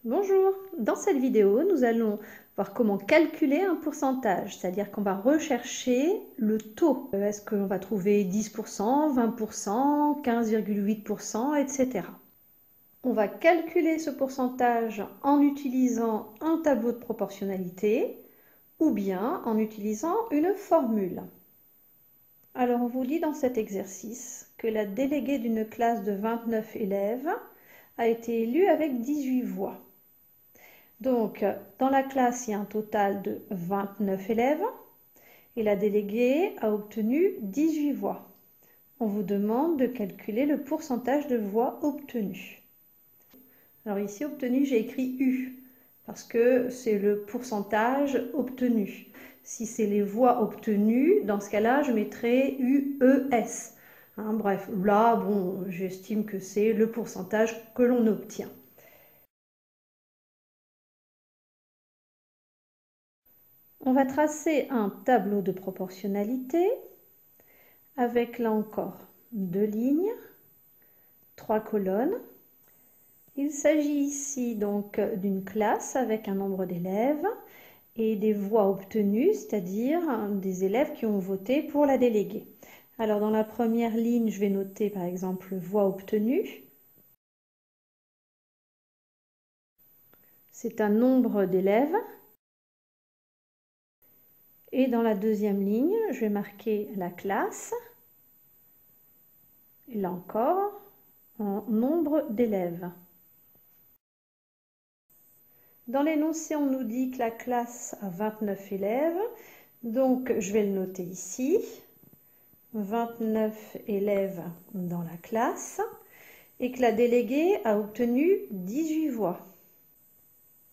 Bonjour, dans cette vidéo, nous allons voir comment calculer un pourcentage, c'est-à-dire qu'on va rechercher le taux. Est-ce qu'on va trouver 10%, 20%, 15,8%, etc. On va calculer ce pourcentage en utilisant un tableau de proportionnalité ou bien en utilisant une formule. Alors on vous lit dans cet exercice que la déléguée d'une classe de 29 élèves a été élue avec 18 voix. Donc, dans la classe, il y a un total de 29 élèves et la déléguée a obtenu 18 voix. On vous demande de calculer le pourcentage de voix obtenues. Alors ici, obtenu, j'ai écrit U parce que c'est le pourcentage obtenu. Si c'est les voix obtenues, dans ce cas-là, je mettrai UES. Bref, là, bon, j'estime que c'est le pourcentage que l'on obtient. On va tracer un tableau de proportionnalité avec là encore 2 lignes, 3 colonnes. Il s'agit ici donc d'une classe avec un nombre d'élèves et des voix obtenues, c'est-à-dire des élèves qui ont voté pour la déléguée. Alors dans la première ligne, je vais noter par exemple voix obtenues. C'est un nombre d'élèves. Et dans la deuxième ligne, je vais marquer la classe. Et là encore, en nombre d'élèves. Dans l'énoncé, on nous dit que la classe a 29 élèves. Donc, je vais le noter ici. 29 élèves dans la classe. Et que la déléguée a obtenu 18 voix.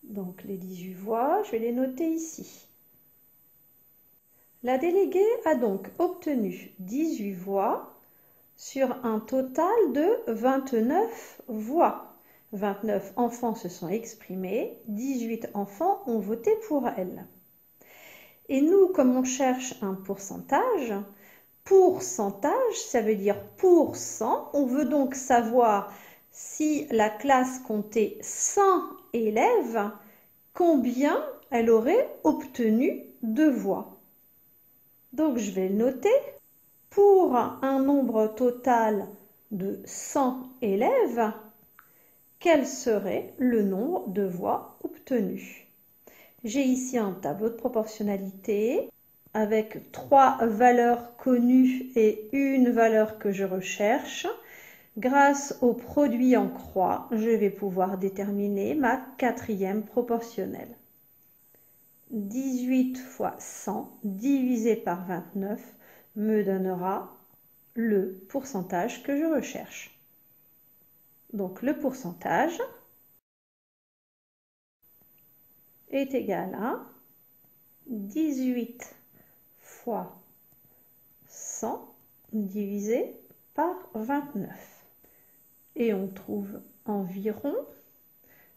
Donc, les 18 voix, je vais les noter ici. La déléguée a donc obtenu 18 voix sur un total de 29 voix. 29 enfants se sont exprimés, 18 enfants ont voté pour elle. Et nous, comme on cherche un pourcentage, ça veut dire pour 100. On veut donc savoir si la classe comptait 100 élèves, combien elle aurait obtenu de voix. Donc je vais le noter. Pour un nombre total de 100 élèves, quel serait le nombre de voix obtenues? J'ai ici un tableau de proportionnalité avec 3 valeurs connues et une valeur que je recherche. Grâce au produit en croix, je vais pouvoir déterminer ma quatrième proportionnelle. 18 fois 100 divisé par 29 me donnera le pourcentage que je recherche. Donc le pourcentage est égal à 18 fois 100 divisé par 29. Et on trouve environ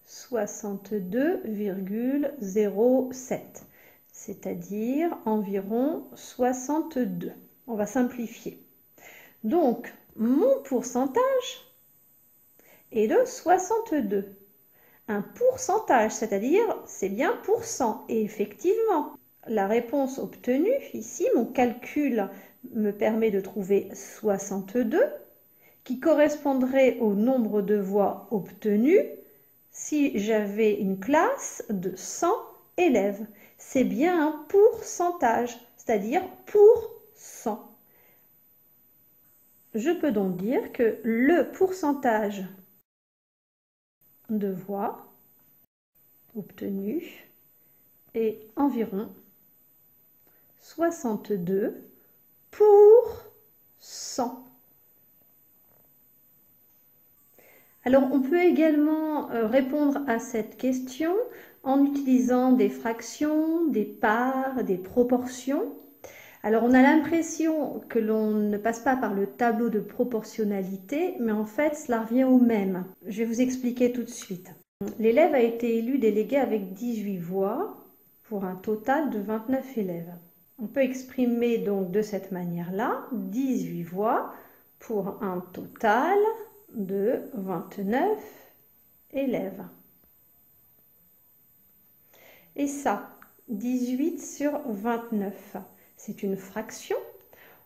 62,07, c'est-à-dire environ 62. On va simplifier. Donc, mon pourcentage est de 62. Un pourcentage, c'est-à-dire c'est bien pour 100. Et effectivement, la réponse obtenue, ici, mon calcul me permet de trouver 62, qui correspondrait au nombre de voix obtenues si j'avais une classe de 100 élèves. C'est bien un pourcentage, c'est-à-dire pour 100. Je peux donc dire que le pourcentage de voix obtenues est environ 62 pour 100. Alors, on peut également répondre à cette question en utilisant des fractions, des parts, des proportions. Alors, on a l'impression que l'on ne passe pas par le tableau de proportionnalité, mais en fait, cela revient au même. Je vais vous expliquer tout de suite. L'élève a été élu délégué avec 18 voix pour un total de 29 élèves. On peut exprimer donc de cette manière-là 18 voix pour un total de 29 élèves. Et ça, 18 sur 29, c'est une fraction.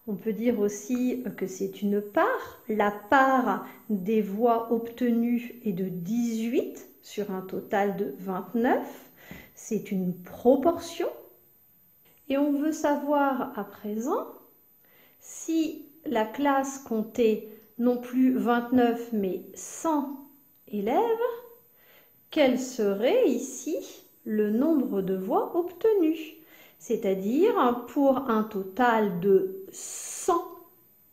On peut dire aussi que c'est une part. La part des voix obtenues est de 18 sur un total de 29. C'est une proportion. Et on veut savoir à présent si la classe comptait non plus 29 mais 100 élèves, quel serait ici le nombre de voix obtenues? C'est-à-dire pour un total de 100,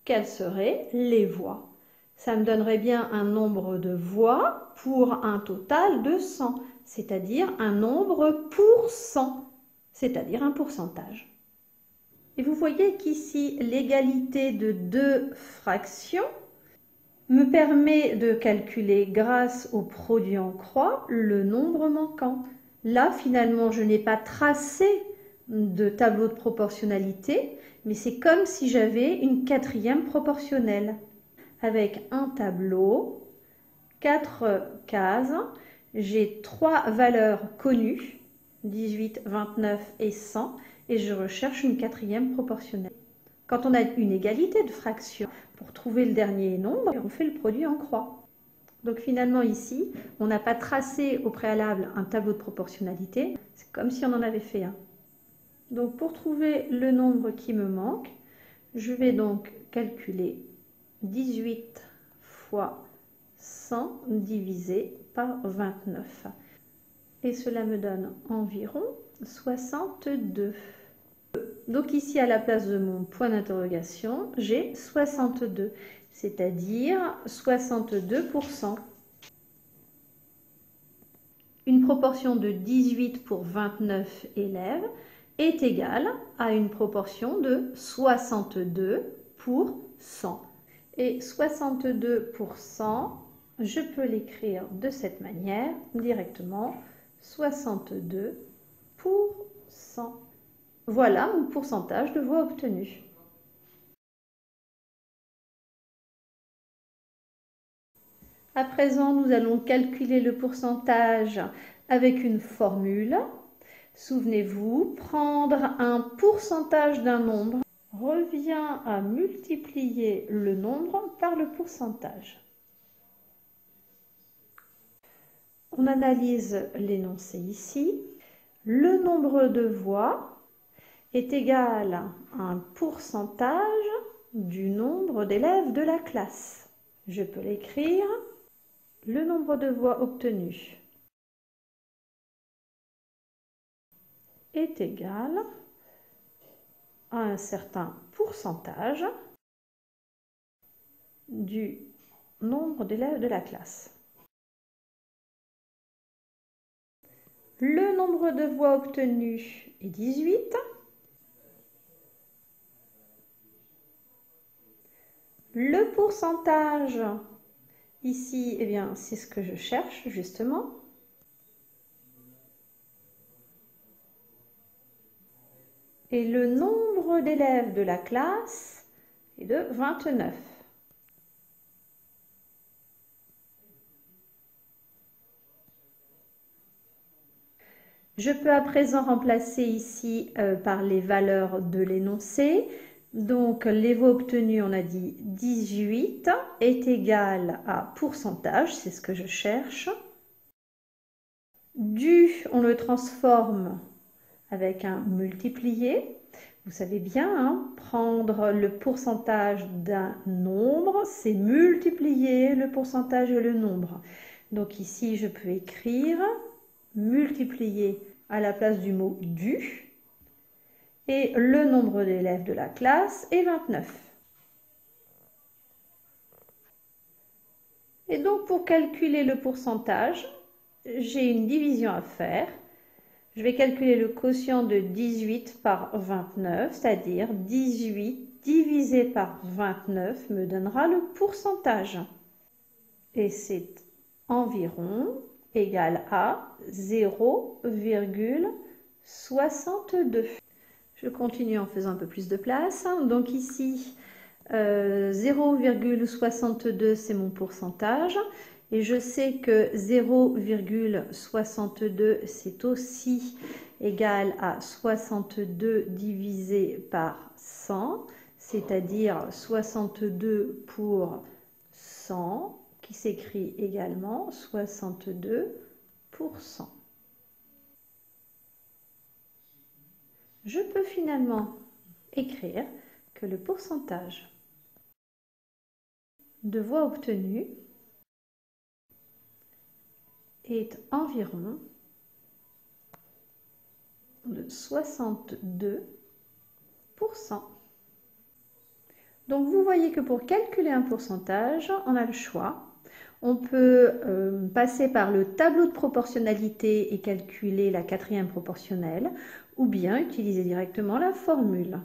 quelles seraient les voix? Ça me donnerait bien un nombre de voix pour un total de 100, c'est-à-dire un nombre pour 100, c'est-à-dire un pourcentage. Et vous voyez qu'ici, l'égalité de deux fractions me permet de calculer grâce au produit en croix le nombre manquant. Là, finalement, je n'ai pas tracé de tableau de proportionnalité, mais c'est comme si j'avais une quatrième proportionnelle. Avec un tableau, 4 cases, j'ai 3 valeurs connues, 18, 29 et 100, et je recherche une quatrième proportionnelle. Quand on a une égalité de fractions, pour trouver le dernier nombre, on fait le produit en croix. Donc finalement ici, on n'a pas tracé au préalable un tableau de proportionnalité, c'est comme si on en avait fait un. Donc pour trouver le nombre qui me manque, je vais donc calculer 18 fois 100 divisé par 29. Et cela me donne environ 62. Donc ici, à la place de mon point d'interrogation, j'ai 62, c'est-à-dire 62%. Une proportion de 18 pour 29 élèves est égale à une proportion de 62 pour 100. Et 62%, je peux l'écrire de cette manière, directement, 62 pour 100. Voilà mon pourcentage de voix obtenues. À présent, nous allons calculer le pourcentage avec une formule. Souvenez-vous, prendre un pourcentage d'un nombre revient à multiplier le nombre par le pourcentage. On analyse l'énoncé ici. Le nombre de voix est égal à un pourcentage du nombre d'élèves de la classe. Je peux l'écrire, le nombre de voix obtenues est égal à un certain pourcentage du nombre d'élèves de la classe. Le nombre de voix obtenues est 18. Le pourcentage, ici, eh bien, c'est ce que je cherche justement. Et le nombre d'élèves de la classe est de 29. Je peux à présent remplacer ici par les valeurs de l'énoncé. Donc, les voix obtenues, on a dit 18 est égal à pourcentage, c'est ce que je cherche. Du, on le transforme avec un multiplié. Vous savez bien, hein, prendre le pourcentage d'un nombre, c'est multiplier le pourcentage et le nombre. Donc ici, je peux écrire multiplier à la place du mot du. Et le nombre d'élèves de la classe est 29. Et donc, pour calculer le pourcentage, j'ai une division à faire. Je vais calculer le quotient de 18 par 29, c'est-à-dire 18 divisé par 29 me donnera le pourcentage. Et c'est environ égal à 0,62. Je continue en faisant un peu plus de place. Donc ici, 0,62 c'est mon pourcentage. Et je sais que 0,62 c'est aussi égal à 62 divisé par 100, c'est-à-dire 62 pour 100, qui s'écrit également 62%. Je peux finalement écrire que le pourcentage de voix obtenues est environ de 62%. Donc vous voyez que pour calculer un pourcentage, on a le choix. On peut passer par le tableau de proportionnalité et calculer la quatrième proportionnelle, ou bien utiliser directement la formule.